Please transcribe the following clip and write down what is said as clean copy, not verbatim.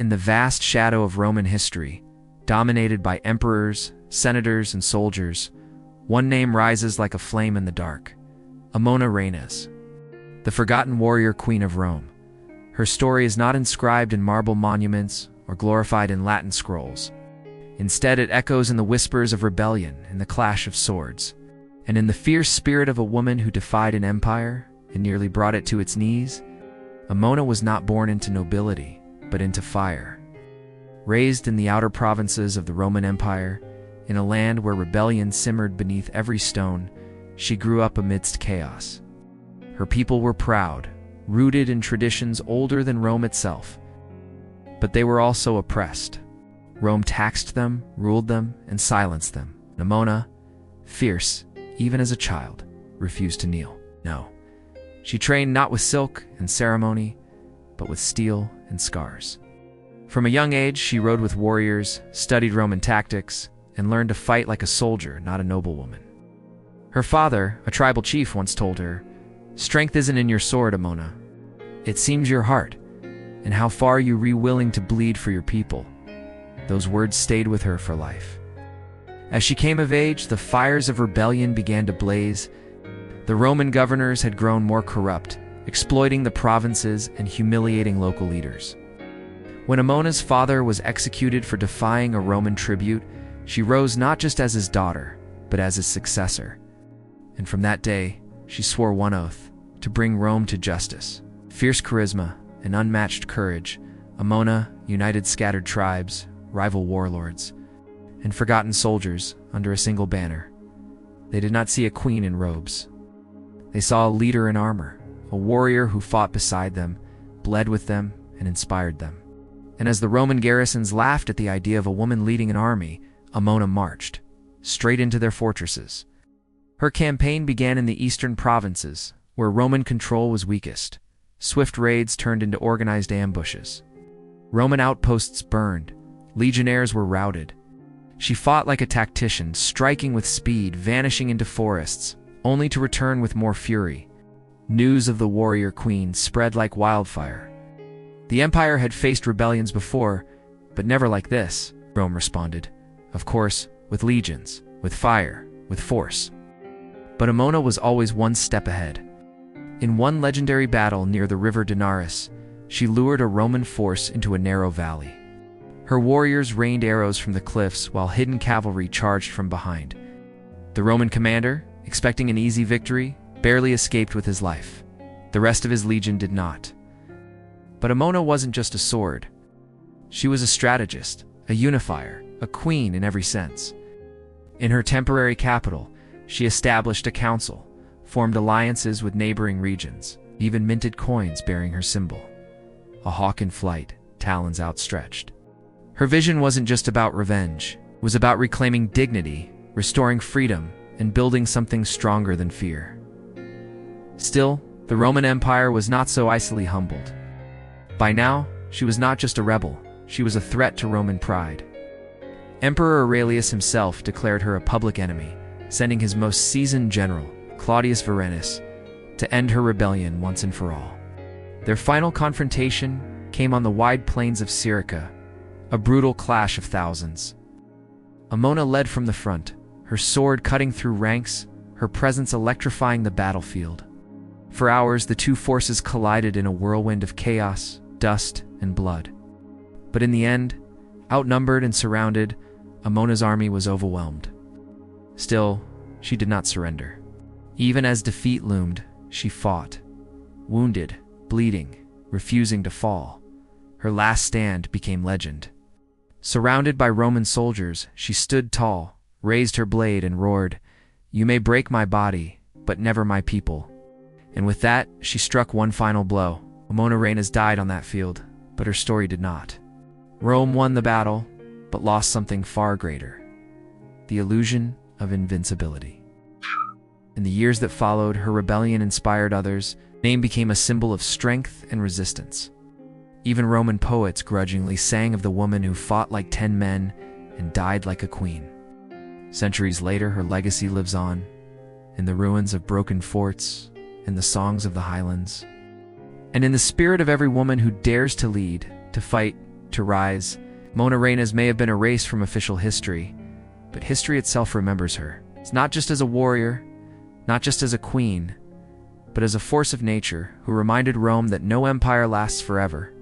In the vast shadow of Roman history, dominated by emperors, senators, and soldiers, one name rises like a flame in the dark: Amona Reinas, the forgotten warrior queen of Rome. Her story is not inscribed in marble monuments or glorified in Latin scrolls. Instead, it echoes in the whispers of rebellion, in the clash of swords, and in the fierce spirit of a woman who defied an empire and nearly brought it to its knees. Amona was not born into nobility, but into fire. Raised in the outer provinces of the Roman Empire, in a land where rebellion simmered beneath every stone, she grew up amidst chaos. Her people were proud, rooted in traditions older than Rome itself. But they were also oppressed. Rome taxed them, ruled them, and silenced them. Amona, fierce, even as a child, refused to kneel. No. She trained not with silk and ceremony, but with steel and scars. From a young age, she rode with warriors, studied Roman tactics, and learned to fight like a soldier, not a noblewoman. Her father, a tribal chief, once told her, "Strength isn't in your sword, Amona. It seems your heart, and how far are you willing to bleed for your people." Those words stayed with her for life. As she came of age, the fires of rebellion began to blaze. The Roman governors had grown more corrupt, exploiting the provinces and humiliating local leaders. When Amona's father was executed for defying a Roman tribute, she rose not just as his daughter, but as his successor. And from that day, she swore one oath: to bring Rome to justice. Fierce charisma and unmatched courage, Amona united scattered tribes, rival warlords, and forgotten soldiers under a single banner. They did not see a queen in robes. They saw a leader in armor, a warrior who fought beside them, bled with them, and inspired them. And as the Roman garrisons laughed at the idea of a woman leading an army, Amona marched straight into their fortresses. Her campaign began in the eastern provinces, where Roman control was weakest. Swift raids turned into organized ambushes. Roman outposts burned. Legionnaires were routed. She fought like a tactician, striking with speed, vanishing into forests, only to return with more fury. News of the warrior queen spread like wildfire. The empire had faced rebellions before, but never like this, Rome responded. Of course, with legions, with fire, with force. But Amona was always one step ahead. In one legendary battle near the river Daenerys, she lured a Roman force into a narrow valley. Her warriors rained arrows from the cliffs while hidden cavalry charged from behind. The Roman commander, expecting an easy victory, barely escaped with his life. The rest of his legion did not. But Amona wasn't just a sword. She was a strategist, a unifier, a queen in every sense. In her temporary capital, she established a council, formed alliances with neighboring regions, even minted coins bearing her symbol: a hawk in flight, talons outstretched. Her vision wasn't just about revenge. It was about reclaiming dignity, restoring freedom, and building something stronger than fear. Still, the Roman Empire was not so easily humbled. By now, she was not just a rebel, she was a threat to Roman pride. Emperor Aurelius himself declared her a public enemy, sending his most seasoned general, Claudius Varenus, to end her rebellion once and for all. Their final confrontation came on the wide plains of Syrica, a brutal clash of thousands. Amona led from the front, her sword cutting through ranks, her presence electrifying the battlefield. For hours, the two forces collided in a whirlwind of chaos, dust, and blood. But in the end, outnumbered and surrounded, Amona's army was overwhelmed. Still, she did not surrender. Even as defeat loomed, she fought, wounded, bleeding, refusing to fall. Her last stand became legend. Surrounded by Roman soldiers, she stood tall, raised her blade, and roared, "You may break my body, but never my people." And with that, she struck one final blow. Amona Reinas died on that field, but her story did not. Rome won the battle, but lost something far greater: the illusion of invincibility. In the years that followed, her rebellion inspired others. Her name became a symbol of strength and resistance. Even Roman poets grudgingly sang of the woman who fought like 10 men and died like a queen. Centuries later, her legacy lives on, in the ruins of broken forts, in the songs of the highlands, and in the spirit of every woman who dares to lead, to fight, to rise. Amona Reinas may have been erased from official history, but history itself remembers her. It's not just as a warrior, not just as a queen, but as a force of nature who reminded Rome that no empire lasts forever.